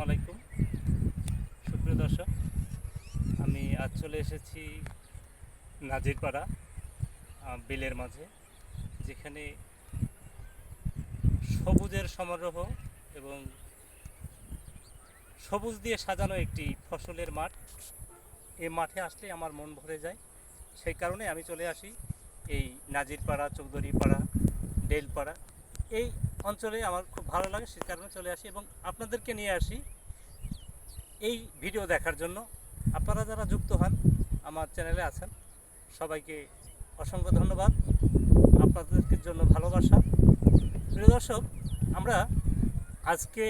আলাইকুম সুপ্রিয় দর্শক, আমি আজ চলে এসেছি নাজিরপাড়া বিলের মাঝে, যেখানে সবুজের সমারোহ এবং সবুজ দিয়ে সাজানো একটি ফসলের মাঠ। এই মাঠে আসলে আমার মন ভরে যায়, সেই কারণে আমি চলে আসি এই নাজিরপাড়া, চৌধুরীপাড়া, ডেলপাড়া এই অঞ্চলে। আমার খুব ভালো লাগে, সেই কারণে চলে আসি এবং আপনাদেরকে নিয়ে আসি এই ভিডিও দেখার জন্য। আপনারা যারা যুক্ত হন আমার চ্যানেলে আছেন, সবাইকে অসংখ্য ধন্যবাদ, আপনাদের জন্য ভালোবাসা। প্রিয় দর্শক, আমরা আজকে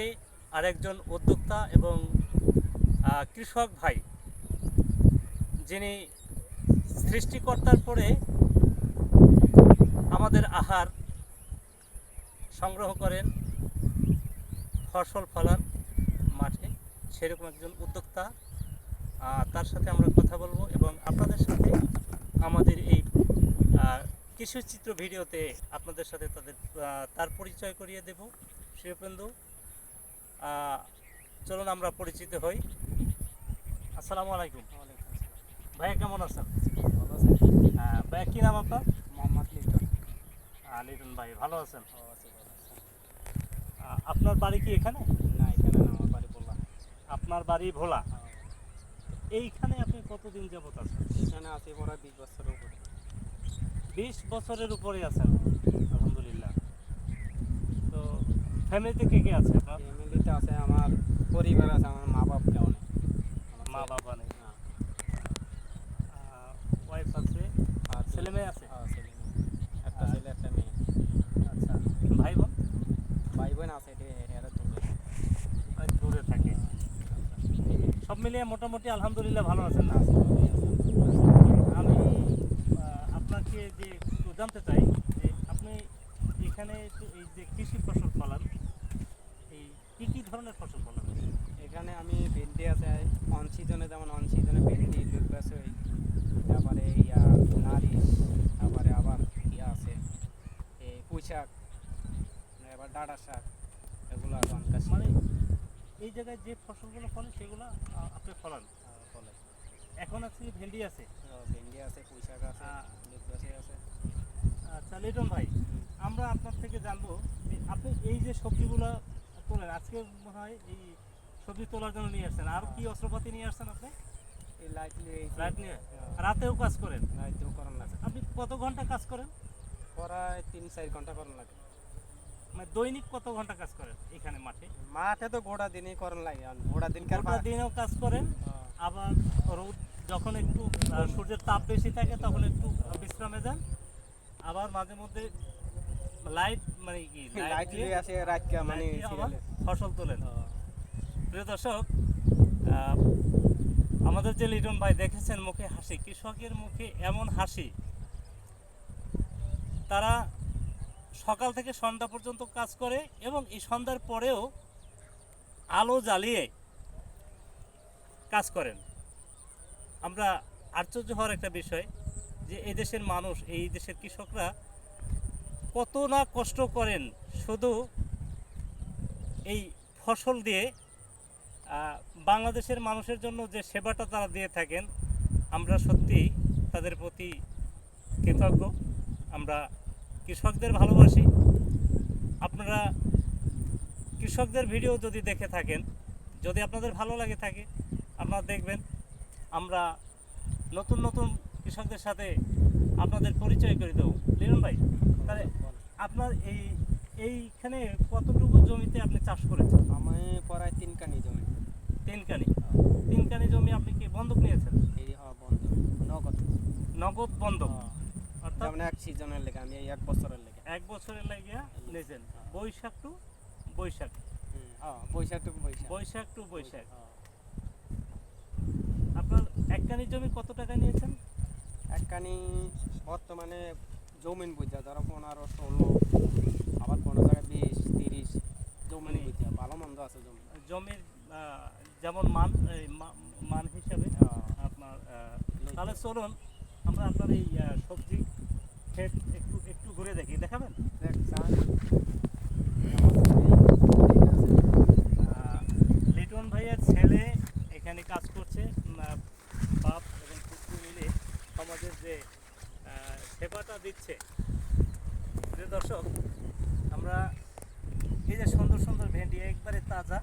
আরেকজন উদ্যোক্তা এবং কৃষক ভাই, যিনি সৃষ্টিকর্তার পরে আমাদের আহার সংগ্রহ করেন, ফসল ফলান মাঠে, সেরকম একজন উদ্যোক্তা, তার সাথে আমরা কথা বলবো এবং আপনাদের সাথে আমাদের এই কৃষিচিত্র ভিডিওতে আপনাদের সাথে তার পরিচয় করিয়ে দেব। শিববন্ধু, চলুন আমরা পরিচিত হই। আসসালামু আলাইকুম। ভাইয়া কেমন আছেন? ভাইয়া কী নাম আপনার? মোহাম্মদ লিটন। লিটন ভাই, ভালো আছেন? আপনার বাড়ি কি এখানে? না, এখানে না, আমার বাড়ি ভোলা। আপনার বাড়ি ভোলা। এইখানে আপনি কতদিন যাবত আছেন? এখানে আছি প্রায় 20 বছরের উপরে। 20 বছরের উপরে আছেন, আলহামদুলিল্লাহ। তো ফ্যামিলিতে কে কে আছে আপনার? ফ্যামিলিতে আছে আমার পরিবার আছে, আমার মা বাপ কেউ নেই। মা বাবা নেই? না। ওয়াইফ আছে, আর ছেলে মেয়ে আছে? ছেলে মেয়ে, একটা ছেলে একটা মেয়ে। আচ্ছা, ভাই বোন? ভাই বোন আছে, এরা দূরে। দূরে থাকে। সব মিলিয়ে মোটামুটি আলহামদুলিল্লাহ ভালো আছেন না? আমি আপনাকে যে জানতে চাই যে আপনি এখানে এই যে কৃষি ফসল ফলান, এই কী ধরনের ফসল ফলান? এখানে আমি ভেন্ডি আছে অন সিজনে, যেমন অন সিজনে ভেন্ডি, লুকাসই, তারপরে নারিশ, তারপরে আবার আছে এই পুঁই শাক, এবার ডাঁটা শাক, এগুলো আছে অনেক। মানে এই জায়গায় যে ফসলগুলো ফলে সেগুলো আপনি ফলান? ফলে এখন আছে ভেন্ডি আছে, ভেন্ডি আছে, পুঁই শাক আছে, লুকাসই আছে। আচ্ছা লিটন ভাই, আমরা আপনার থেকে জানবো যে আপনি এই যে সবজিগুলো তোলেন, আজকে মনে হয় এই সবজি তোলার জন্য নিয়ে আসছেন, আর কি অস্ত্রপাতি নিয়ে আসছেন আপনি? এই লাইট নিয়ে রাতেও কাজ করেন? রাতেও করার লাগে। আপনি কত ঘন্টা কাজ করেন? প্রায় 3-4 ঘন্টা করার লাগে। মানে দৈনিক কত ঘন্টা কাজ করেন এখানে মাঠে? মাঠে তো গোটা দিনই করার লাগে, গোটা দিন দিনেও কাজ করেন, আবার রোদ যখন একটু সূর্যের তাপ বেশি থাকে তখন একটু বিশ্রামে যান, আবার মাঝে মধ্যে লাইট মানে কি লাইট দিয়ে আসে রাত মানে ফসল তোলেন। প্রিয় দর্শক, আমাদের যে লিটন ভাই দেখেছেন, মুখে হাসি, কৃষকের মুখে এমন হাসি। তারা সকাল থেকে সন্ধ্যা পর্যন্ত কাজ করে এবং এই সন্ধ্যার পরেও আলো জ্বালিয়ে কাজ করেন। আমরা আশ্চর্য হওয়ার একটা বিষয় যে এই দেশের মানুষ, এই দেশের কৃষকরা কত না কষ্ট করেন শুধু এই ফসল দিয়ে। বাংলাদেশের মানুষের জন্য যে সেবাটা তারা দিয়ে থাকেন, আমরা সত্যি তাদের প্রতি কৃতজ্ঞ। আমরা কৃষকদের ভালোবাসি। আপনারা কৃষকদের ভিডিও যদি দেখে থাকেন, যদি আপনাদের ভালো লাগে থাকে, আপনারা দেখবেন। আমরা নতুন নতুন কৃষকদের সাথে আপনাদের পরিচয় করে দেবো। লিটন ভাই, তাহলে আপনার এইখানে কতটুকু জমিতে আপনি চাষ করেছেন? আমি প্রায় 3 কানি জমি। 3 কানি? 3 কানি জমি আপনি কি বন্ধক নিয়েছেন? এই বন্ধক, নগদ বন্ধক? অর্থাৎ যেমন এক সিজনের লেগে, আমি এই 1 বছরের লেগে। 1 বছরের লাগিয়া নিয়েছেন, Baishakh to Baishakh? Baishakh to Baishakh. Baishakh to Baishakh. আপনার এক কানি জমি কত টাকা নিয়েছেন? এক কানি বর্তমানে জমিন বুঝা ধরো 15-16, আবার কোনো জায়গায় 20-30 জমিন বুঝা, ভালো মন্দ আছে জমির যেমন মান হিসাবে আপনার। তাহলে চলুন আমরা আপনার এই সবজি ক্ষেত একটু ঘুরে দেখি, দেখাবেন? লিটন তাজা।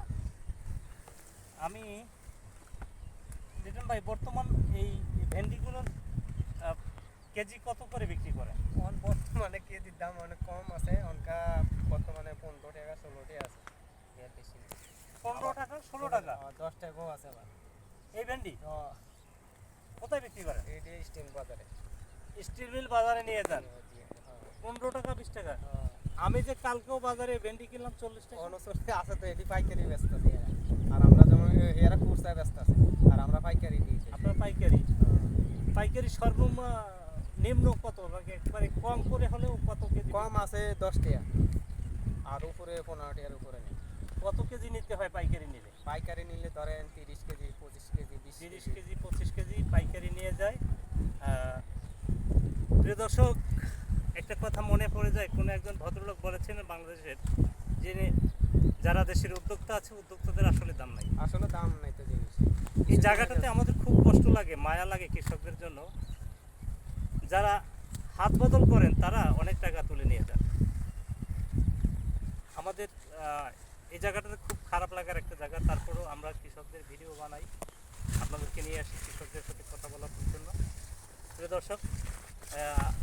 আমি লিটন ভাই বর্তমান এই ভেন্ডিগুলোর কেজি কত করে বিক্রি করেন? বর্তমানে কেজির দাম অনেক কম আছে, অনকা বর্তমানে 15 টাকা 16 টাকা আছে, এর বেশি না। 15 টাকা 16 টাকা 10 টাকাও আছে আবার। এই ভেন্ডি ও, কোথায় বিক্রি করেন? এইটা স্টিল বাজারে। স্টিল মিল বাজারে নিয়ে যান হ্যাঁ। 15 টাকা 20 টাকা। হ্যাঁ। আমি যে কালকেও বাজারে ভেন্ডি কিনলাম 40 টাকা। অনসরে আছে তো এটি পাইকারি ব্যস্ত আছে এরা। আর আমরা যেমন এরা খুচরা ব্যস্ত আছে, আর আমরা পাইকারি দিয়েছি। আপনার পাইকারি পাইকারি নিম্ন কত লাগে? একবারে কম করে হলেও কত কেজি? কম আছে 10 টাকা, আর উপরে 15 টাকার উপরে নেই। কত কেজি নিতে হয় পাইকারি নিলে? পাইকারি নিলে ধরেন 30 KG 25 KG 20 30 KG. KG 25 KG পাইকারি নিয়ে যায়। প্রিয় দর্শক, একটা কথা মনে পড়ে যায়, কোনো একজন ভদ্রলোক বলেছিলেন বাংলাদেশের, যিনি যারা দেশের উদ্যোক্তা আছে উদ্যোক্তাদের আসলে দাম নাই। আসলে দাম নাই তো জিনিস। এই জায়গাটাতে আমাদের খুব কষ্ট লাগে, মায়া লাগে কৃষকদের জন্য। যারা হাত বদল করেন তারা অনেক টাকা তুলে নিয়ে যান। আমাদের এই জায়গাটাতে খুব খারাপ লাগার একটা জায়গা। তারপরেও আমরা কৃষকদের ভিডিও বানাই, আপনাদেরকে নিয়ে আসি কৃষকদের সাথে কথা বলার জন্য। প্রিয় দর্শক,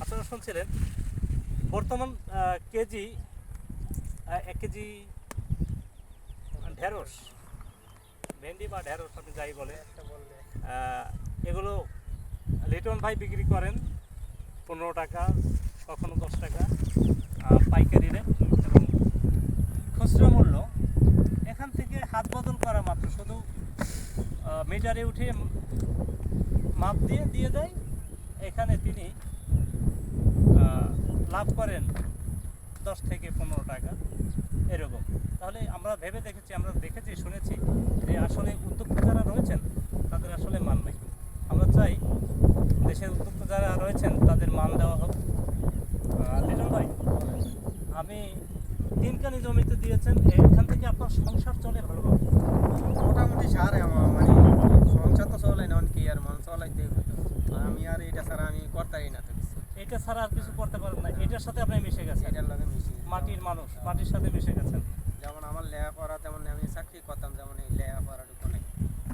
আপনারা শুনছিলেন বর্তমান কেজি 1 কেজি ঢেঁড়স, ভেন্ডি বা ঢেঁড়স আপনি যাই বলে, একটা বললে এগুলো লিটন ভাই বিক্রি করেন 15 টাকা, কখনো 10 টাকা পাইকারি রেট, এবং খুচরা মূল্য এখান থেকে হাত বদল করা মাত্র, শুধু মিটারে উঠে মাপ দিয়ে দিয়ে দেয়। এখানে তিনি লাভ করেন 10 থেকে 15 টাকা এরকম। তাহলে আমরা ভেবে দেখেছি, আমরা দেখেছি শুনেছি যে আসলে উদ্যোক্তা যারা রয়েছেন তাদের আসলে মান নেই। আমরা চাই দেশের উদ্যোক্তা যারা রয়েছেন তাদের মান দেওয়া হোক। লিটন ভাই, আমি 3 কানি জমিতে দিয়েছেন, এখান থেকে আপনার সংসার চলে ভালোভাবে? মোটামুটি সারে আমার মানে সংসার তো চলে না, কি আর মন চলাইতে হতো। আমি আর এটা ছাড়া আমি করতাই না তো কিছু। এটা ছাড়া আর কিছু করতে পারেন না? এটার সাথে আপনি মিশে গেছেন, এটার লগে মিশি। মাটির মানুষ, মাটির সাথে মিশে গেছেন। যেমন আমার লেখাপড়া, তেমন আমি চাকরি করতাম, যেমন এই লেখাপড়াটুকু নেই।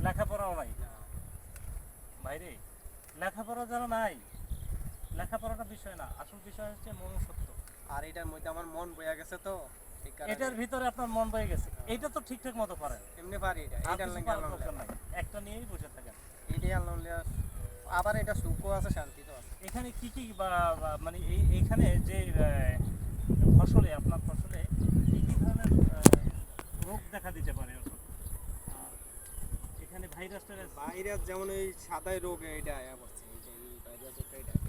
লেখাপড়াও নাই না, ভাইরে। লেখাপড়া যারা নাই, লেখাপড়াটা বিষয় না, আসল বিষয় হচ্ছে মনুষ্যত্ব। আর এটার মধ্যে আমার মন বইয়া গেছে তো এই কারণে। এটার ভিতরে আপনার মন বয়ে গেছে, এইটা তো ঠিকঠাক মতো পারেন। এমনি পারি এটা, আর এটার কিছু লাগে পারার আনলাম দরকার নাই, একটা নিয়েই বসে থাকেন। এটাই আনলাম। আবার এটা সুখও আছে, শান্তি তো আছে। এখানে কি কি মানে এইখানে যে ফসলে, আপনার ফসলে কি কি ধরনের রোগ দেখা দিতে পারে? এখানে ভাইরাস টাইরাস? ভাইরাস যেমন এই সাদাই রোগ, এইটা আয়া পড়ছে। এই যে এই ভাইরাস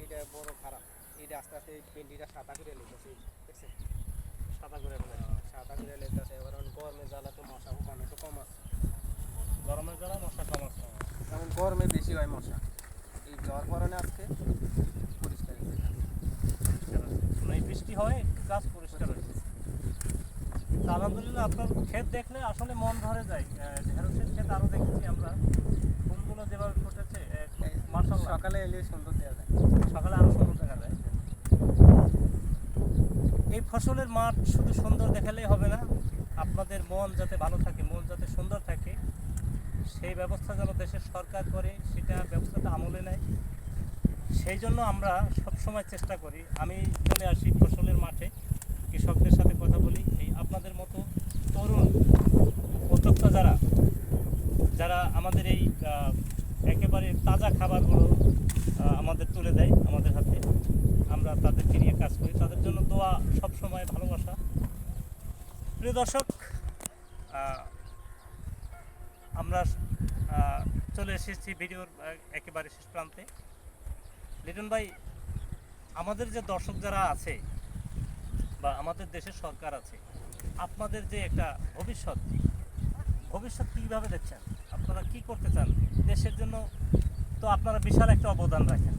এটা বড় খারাপ। এইটা আস্তে আস্তে ভেন্ডিটা সাদা করে লেগেছে, দেখছেন? সাদা করে ফেলে? সাদা করে লেগেছে। এবার গরমে জ্বালা তো মশা ওখানে একটু কম আছে। গরমের জ্বালা মশা কম আছে? যেমন গরমে বেশি হয় মশা, এই জ্বর পরনে আজকে পরিষ্কার হয়েছে। এই বৃষ্টি হয় একটু গাছ পরিষ্কার হয়েছে। তা আলহামদুলিল্লাহ, আপনার ক্ষেত দেখলে আসলে মন ভরে যায়। ঢেঁড়সের ক্ষেত আরও দেখেছি আমরা, ফুলগুলো যেভাবে ফুটেছে মাশাআল্লাহ। সকালে এলে সুন্দর দেওয়া যায়। সকালে আরও সুন্দর দেখা যায়। এই ফসলের মাঠ শুধু সুন্দর দেখালেই হবে না, আপনাদের মন যাতে ভালো থাকে, মন যাতে সুন্দর থাকে, সেই ব্যবস্থা যেন দেশের সরকার করে, সেটা ব্যবস্থাটা আমলে নেয়। সেই জন্য আমরা সবসময় চেষ্টা করি, আমি চলে আসি ফসলের মাঠে, কৃষকদের সাথে কথা বলি। এই আপনাদের মতো তরুণ উদ্যোক্তা যারা যারা আমাদের এই একেবারে তাজা খাবারগুলো আমাদের তুলে দেয় আমাদের হাতে, আমরা তাদেরকে নিয়ে কাজ করি। তাদের জন্য দোয়া, সবসময় ভালোবাসা। প্রিয় দর্শক, আমরা চলে এসেছি ভিডিওর একেবারে শেষ প্রান্তে। লিটন ভাই, আমাদের যে দর্শক যারা আছে বা আমাদের দেশের সরকার আছে, আপনাদের যে একটা ভবিষ্যৎ কীভাবে দেখছেন? আপনারা কি করতে চান দেশের জন্য? তো আপনারা বিশাল একটা অবদান রাখেন।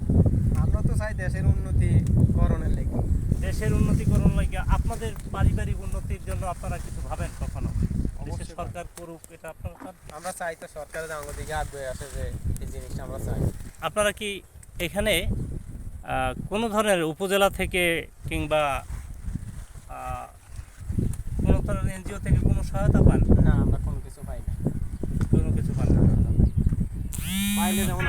আমরা তো চাই দেশের উন্নতি করণের লেগে। দেশের উন্নতিকরণ লাগে, আপনাদের পারিবারিক উন্নতির জন্য আপনারা কিছু ভাবেন কখনো? দেশের সরকার করুক, এটা আপনারা চান? আমরা চাই তো সরকারের আমাদের দিকে আগ্রহে আসে, যে এই জিনিসটা আমরা চাই। আপনারা কি এখানে কোনো ধরনের উপজেলা থেকে কিংবা কোনো অবতরণ এনজিও থেকে কোনো সহায়তা পান? না আমরা কোনো কিছু পাই না। কোনো কিছু পান না। পাইলে যেমন